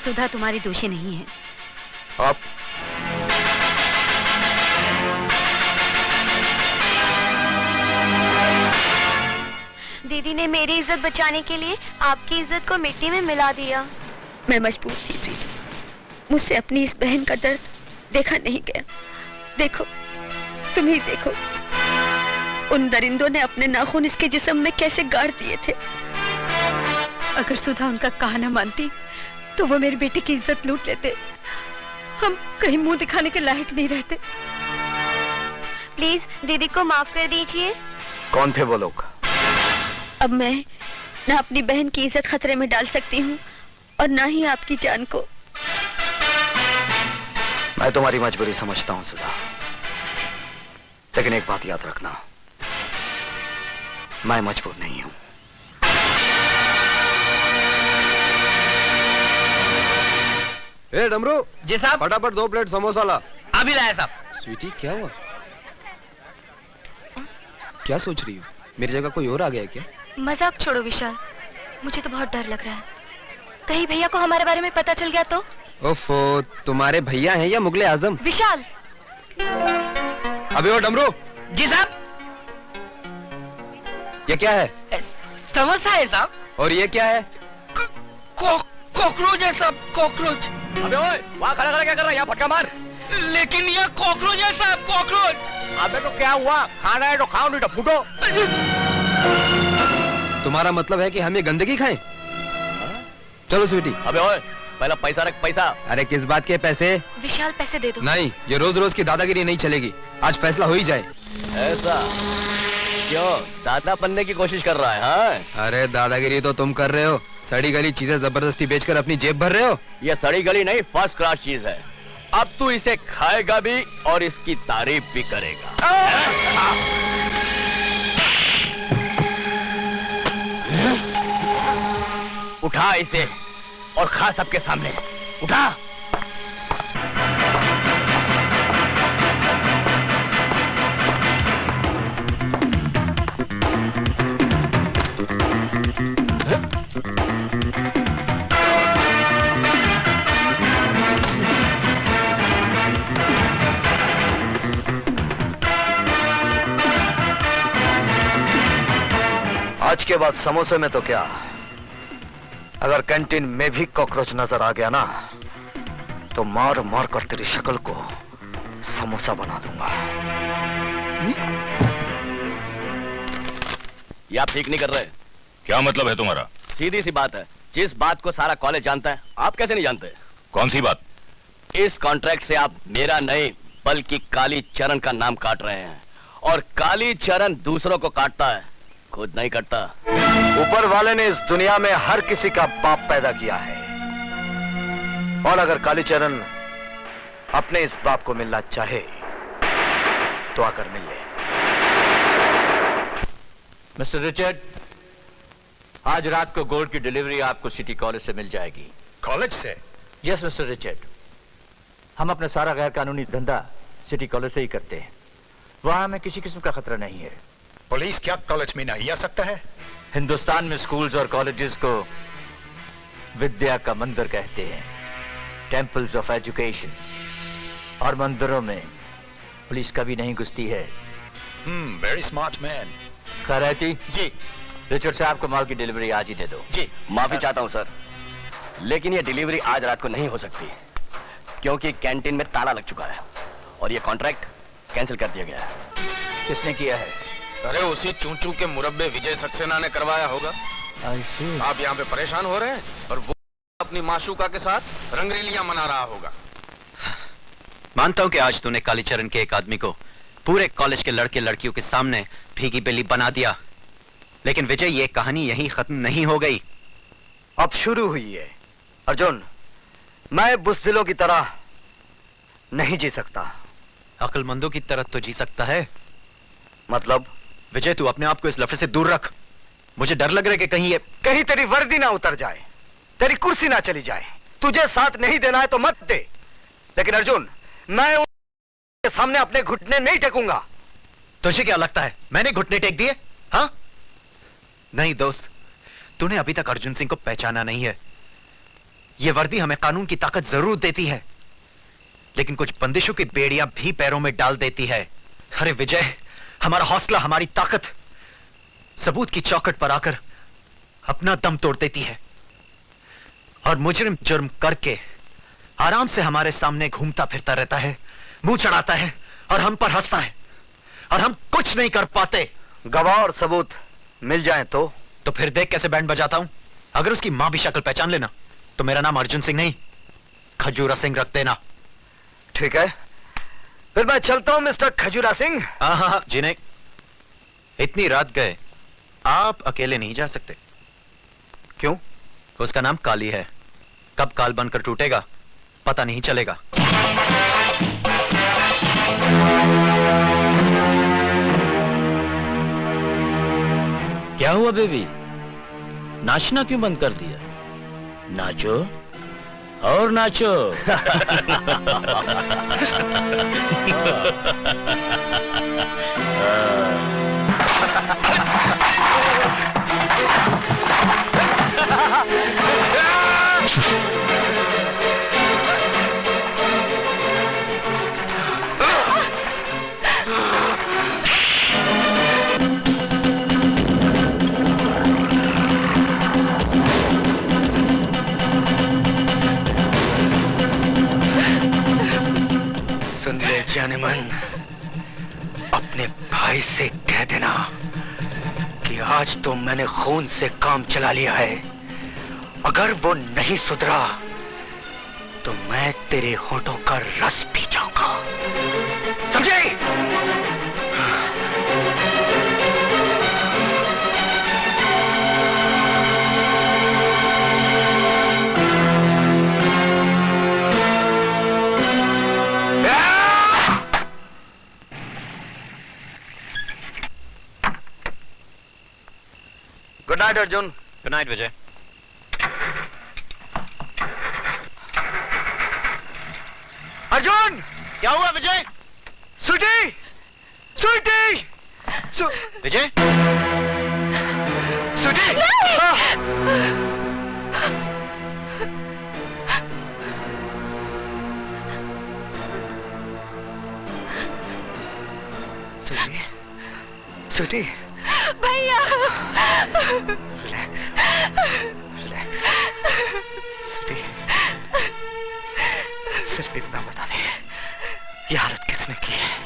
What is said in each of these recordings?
सुधा तुम्हारी दोषी नहीं है। आप दीदी ने मेरी इज्जत बचाने के लिए आपकी इज्जत को मिट्टी में मिला दिया। मैं मजबूर थी स्वीटी, मुझसे अपनी इस बहन का दर्द देखा नहीं गया। देखो, तुम ही देखो, उन दरिंदों ने अपने नाखून इसके जिस्म में कैसे गाड़ दिए थे। अगर सुधा उनका कहा न मानती तो वो मेरी बेटी की इज्जत लूट लेते। हम कहीं मुंह दिखाने के लायक नहीं रहते। प्लीज दीदी को माफ कर दीजिए। कौन थे वो लोग? अब मैं न अपनी बहन की इज्जत खतरे में डाल सकती हूँ और न ही आपकी जान को। मैं तुम्हारी मजबूरी समझता हूँ सुधा, लेकिन एक बात याद रखना, मैं मजबूर नहीं हूँ। ए डमरू। जी साहब। फटाफट 2 प्लेट समोसा ला। अभी लाया साहब। स्वीटी क्या हुआ? क्या सोच रही हो? मेरी जगह कोई और आ गया है क्या? मजाक छोड़ो विशाल, मुझे तो बहुत डर लग रहा है। कहीं भैया को हमारे बारे में पता चल गया तो? ओफो, तुम्हारे भैया हैं या मुगले आजम? विशाल। अबे ओ डमरू। जी साहब। ये क्या है? समोसा है साहब। और ये क्या है? कॉकरोच है साहब, कॉकरोच। अबे ओए, वहाँ खड़ा खड़ा क्या कर रहा है? यहाँ फटका मार। लेकिन ये कॉकरोच है साहब, कॉकरोच। अबे तो क्या हुआ? खाना है तो खाओ, नहीं तो फूटो। तुम्हारा मतलब है कि हम ये गंदगी खाएं? चलो स्वीटी। अबे ओए, पहला पैसा रख, पैसा। अरे किस बात के पैसे? विशाल पैसे दे दो। नहीं, ये रोज रोज की दादागिरी नहीं चलेगी। आज फैसला हो ही जाए। ऐसा क्यों? दादा बनने की कोशिश कर रहा है? हाँ? अरे दादागिरी तो तुम कर रहे हो, सड़ी गली चीजें जबरदस्ती बेचकर अपनी जेब भर रहे हो। ये सड़ी गली नहीं, फर्स्ट क्लास चीज है। अब तू इसे खाएगा भी और इसकी तारीफ भी करेगा। उठा इसे और खा सबके सामने। उठा। आज के बाद समोसे में तो क्या, अगर कैंटीन में भी कॉकरोच नजर आ गया ना तो मार मार कर तेरी शक्ल को समोसा बना दूंगा। ये आप ठीक नहीं कर रहे। क्या मतलब है तुम्हारा? सीधी सी बात है, जिस बात को सारा कॉलेज जानता है, आप कैसे नहीं जानते? कौन सी बात? इस कॉन्ट्रैक्ट से आप मेरा नहीं बल्कि काली चरण का नाम काट रहे हैं, और काली चरण दूसरों को काटता है, खुद नहीं कटता। ऊपर वाले ने इस दुनिया में हर किसी का बाप पैदा किया है, और अगर कालीचरण अपने इस बाप को मिलना चाहे तो आकर मिल ले। मिस्टर रिचर्ड, आज रात को गोल्ड की डिलीवरी आपको सिटी कॉलेज से मिल जाएगी। कॉलेज से? यस मिस्टर रिचर्ड, हम अपना सारा गैर कानूनी धंधा सिटी कॉलेज से ही करते हैं। वहां हमें किसी किस्म का खतरा नहीं है। पुलिस क्या कॉलेज में नहीं आ सकता है? हिंदुस्तान में स्कूल्स और कॉलेजेस को विद्या का मंदिर कहते हैं, टेंपल्स ऑफ एजुकेशन, और मंदिरों में पुलिस कभी नहीं घुसती है। Very smart man. Khairati ji. Richard साहब को माल की डिलीवरी आज ही दे दो। जी। माफी चाहता हूं सर, लेकिन ये डिलीवरी आज रात को नहीं हो सकती, क्योंकि कैंटीन में ताला लग चुका है और ये कॉन्ट्रैक्ट कैंसिल कर दिया गया है। किसने किया है? अरे उसी चूचू के मुरब्बे विजय सक्सेना ने करवाया होगा। आप यहाँ पे परेशान हो रहे हैं और वो अपनी माशूका के साथ रंगरेलियां मना रहा होगा। मानता हूं कि आज तूने कालीचरण के एक आदमी को पूरे कॉलेज के लड़के लड़कियों के सामने भीगी बिल्ली बना दिया, लेकिन विजय ये कहानी यहीं खत्म नहीं हो गई, अब शुरू हुई है। अर्जुन, मैं बुज़दिलों की तरह नहीं जी सकता। अक्लमंदों की तरह तो जी सकता है। मतलब? विजय, तू अपने आप को इस लफड़े से दूर रख। मुझे डर लग रहा है कि कहीं तेरी वर्दी ना उतर जाए, तेरी कुर्सी ना चली जाए। तुझे साथ नहीं देना है तो मत दे, लेकिन अर्जुन, मैं उनके सामने अपने घुटने नहीं टेकूंगा। तुझे क्या लगता है मैंने घुटने टेक दिए? हाँ? नहीं दोस्त, तूने अभी तक अर्जुन सिंह को पहचाना नहीं है। ये वर्दी हमें कानून की ताकत जरूर देती है, लेकिन कुछ बंदिशों की बेड़ियां भी पैरों में डाल देती है। अरे विजय, हमारा हौसला, हमारी ताकत सबूत की चौखट पर आकर अपना दम तोड़ देती है, और मुजरिम जुर्म करके आराम से हमारे सामने घूमता फिरता रहता है, मुंह चढ़ाता है और हम पर हंसता है, और हम कुछ नहीं कर पाते। गवाह और सबूत मिल जाएं तो फिर देख कैसे बैंड बजाता हूं। अगर उसकी मां भी शक्ल पहचान लेना तो मेरा नाम अर्जुन सिंह नहीं, खजूरा सिंह रख देना। ठीक है, फिर मैं चलता हूं मिस्टर खजूरा सिंह। हाँ, जिन्हें इतनी रात गए, आप अकेले नहीं जा सकते। क्यों? उसका नाम काली है, कब काल बनकर टूटेगा पता नहीं चलेगा। क्या हुआ बेबी, नाचना क्यों बंद कर दिया? नाचो और नाचो। सुन ले जानेमन, अपने भाई से कह देना कि आज तो मैंने खून से काम चला लिया है। अगर वो नहीं सुधरा तो मैं तेरे होठों का रस पी जाऊंगा, समझे? Good night Arjun. Good night Vijay. Arjun! क्या हुआ विजय? स्वीटी! स्वीटी! विजय, स्वीटी! स्वीटी! स्वीटी! भैया, रिलैक्स, रिलैक्स। स्वीटी, सिर्फ इतना बता दे, ये हालत किसने की है?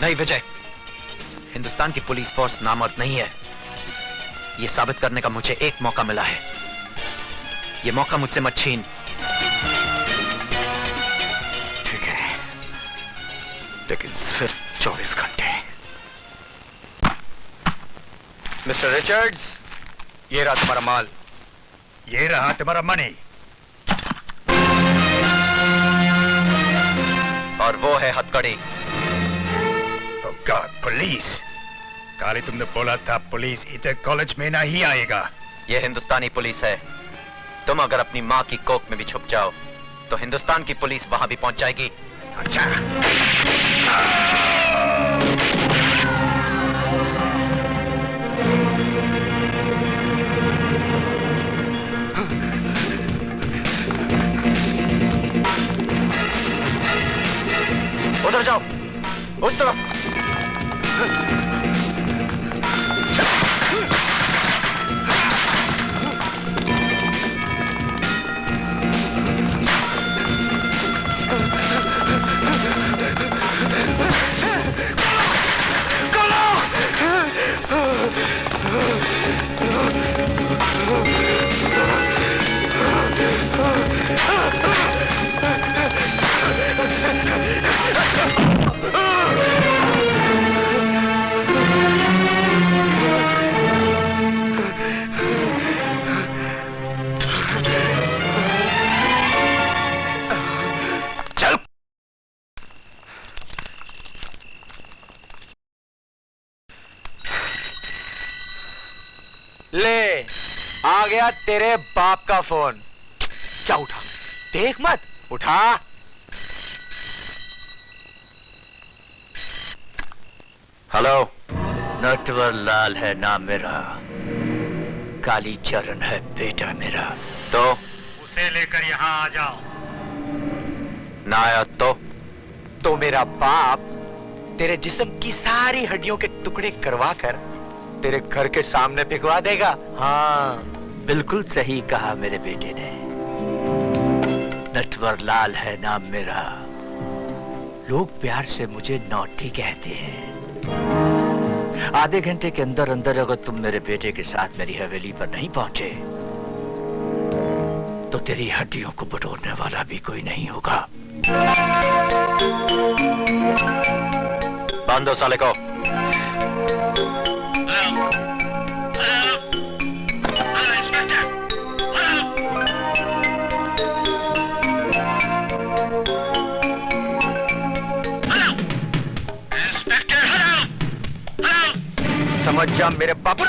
नहीं विजय, हिंदुस्तान की पुलिस फोर्स नामर्द नहीं है। यह साबित करने का मुझे एक मौका मिला है। यह मौका मुझसे मत छीन। ठीक है, लेकिन सिर्फ 24 घंटे। मिस्टर रिचर्ड्स, ये रहा तुम्हारा माल। ये रहा तुम्हारा मनी। और वो है हथकड़ी। God, police! काली, तुमने बोला था पुलिस इधर कॉलेज में नहीं आएगा। ये हिंदुस्तानी पुलिस है। तुम अगर अपनी माँ की कोख में भी छुप जाओ तो हिंदुस्तान की पुलिस वहां भी पहुंच जाएगी। अच्छा, उधर जाओ, उस तरफ। ले, आ गया तेरे बाप का फोन। क्या उठा? देख मत, उठा। हेलो। नटवर लाल है नाम मेरा, काली चरण है बेटा मेरा। तो उसे लेकर यहाँ आ जाओ। ना आया तो मेरा बाप तेरे जिस्म की सारी हड्डियों के टुकड़े करवा कर तेरे घर के सामने फेंकवा देगा। हाँ, बिल्कुल सही कहा मेरे बेटे ने। नटवर लाल है नाम मेरा, लोग प्यार से मुझे नौटी कहते हैं। आधे घंटे के अंदर अंदर अगर तुम मेरे बेटे के साथ मेरी हवेली पर नहीं पहुंचे तो तेरी हड्डियों को बटोरने वाला भी कोई नहीं होगा। बांध दो साले को। समझ जा मेरे बाबू।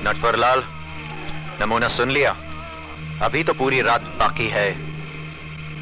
नटवरलाल, नमूना सुन लिया? अभी तो पूरी रात बाकी है।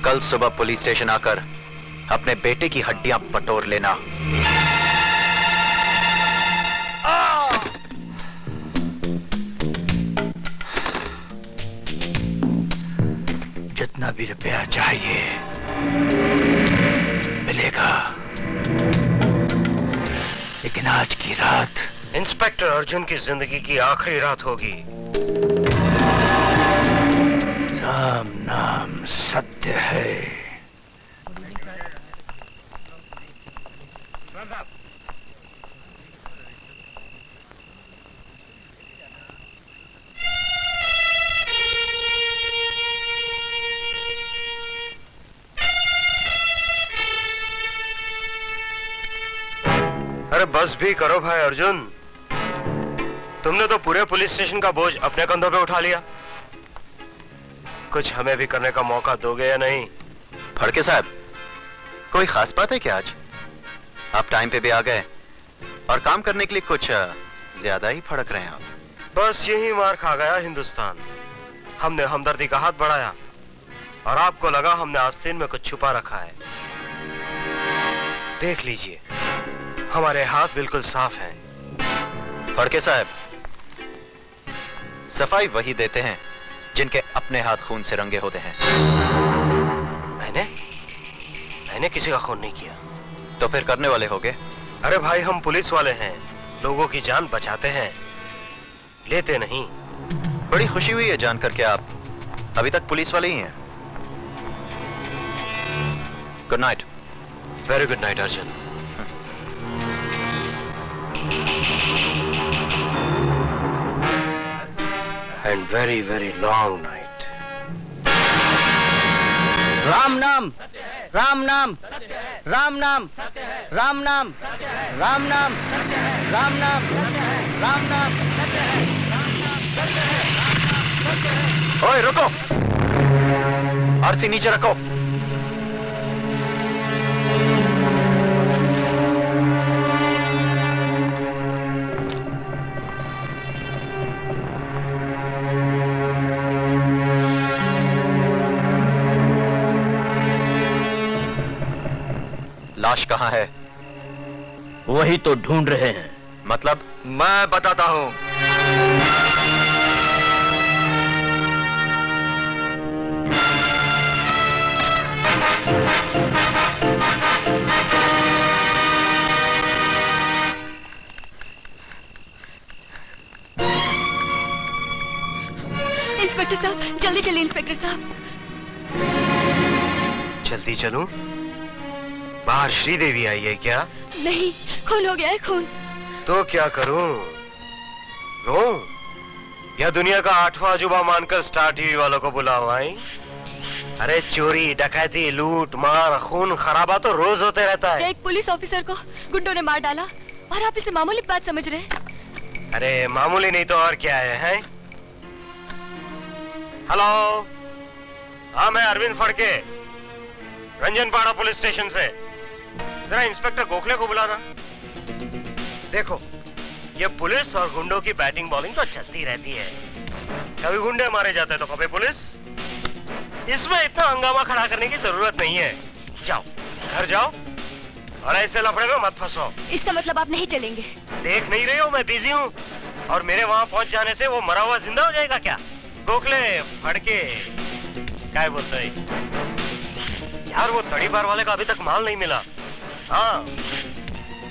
कल सुबह पुलिस स्टेशन आकर अपने बेटे की हड्डियां बटोर लेना। जितना भी रुपया चाहिए मिलेगा, लेकिन आज की रात इंस्पेक्टर अर्जुन की जिंदगी की आखिरी रात होगी। राम नाम सत्य है। अरे बस भी करो भाई अर्जुन, तुमने तो पूरे पुलिस स्टेशन का बोझ अपने कंधों पे उठा लिया। कुछ हमें भी करने का मौका दोगे या नहीं? फड़के साहब, कोई खास बात है क्या आज? आप टाइम पे भी आ गए और काम करने के लिए कुछ ज्यादा ही फड़क रहे हैं आप। बस यही मार खा गया हिंदुस्तान। हमने हमदर्दी का हाथ बढ़ाया और आपको लगा हमने आस्तीन में कुछ छुपा रखा है। देख लीजिए, हमारे हाथ बिल्कुल साफ हैं। फड़के साहब, सफाई वही देते हैं जिनके अपने हाथ खून से रंगे होते हैं। मैंने किसी का खून नहीं किया। तो फिर करने वाले होगे? अरे भाई, हम पुलिस वाले हैं, लोगों की जान बचाते हैं, लेते नहीं। बड़ी खुशी हुई है जानकर के आप अभी तक पुलिस वाले ही हैं। Good night. Very good night Arjun. And very, very long night. Ram नाम, राम नाम, राम नाम, राम नाम, राम नाम, राम नाम, राम नाम। ओए रुको, आरती नीचे रखो। लाश कहाँ है? वही तो ढूंढ रहे हैं। मतलब? मैं बताता हूं। इंस्पेक्टर साहब, जल्दी चलिए इंस्पेक्टर साहब। जल्दी चलूं? बाहर श्रीदेवी आई है क्या? नहीं, खून हो गया है, खून। तो क्या करूं? रो या दुनिया का 8वां अजूबा मानकर स्टार टीवी वालों को बुलाओ? आई अरे चोरी डकैती लूट मार खून खराबा तो रोज होते रहता है। एक पुलिस ऑफिसर को गुंडों ने मार डाला और आप इसे मामूली बात समझ रहे हैं? अरे मामूली नहीं तो और क्या है? हेलो, हाँ मैं अरविंद फड़के, रंजनपाड़ा पुलिस स्टेशन से। जरा इंस्पेक्टर गोखले को बुलाना। देखो, ये पुलिस और गुंडों की बैटिंग बॉलिंग तो चलती रहती है। कभी गुंडे मारे जाते तो कभी पुलिस। इसमें इतना हंगामा खड़ा करने की जरूरत नहीं है। जाओ घर जाओ और ऐसे लफड़े में मत फंसो। इसका मतलब आप नहीं चलेंगे? देख नहीं रही हो मैं बिजी हूँ, और मेरे वहाँ पहुँच जाने से वो मरा हुआ जिंदा हो जाएगा क्या? गोखले फड़के क्या बोलते हैं यार, वो तड़ी बार वाले का अभी तक माल नहीं मिला। हाँ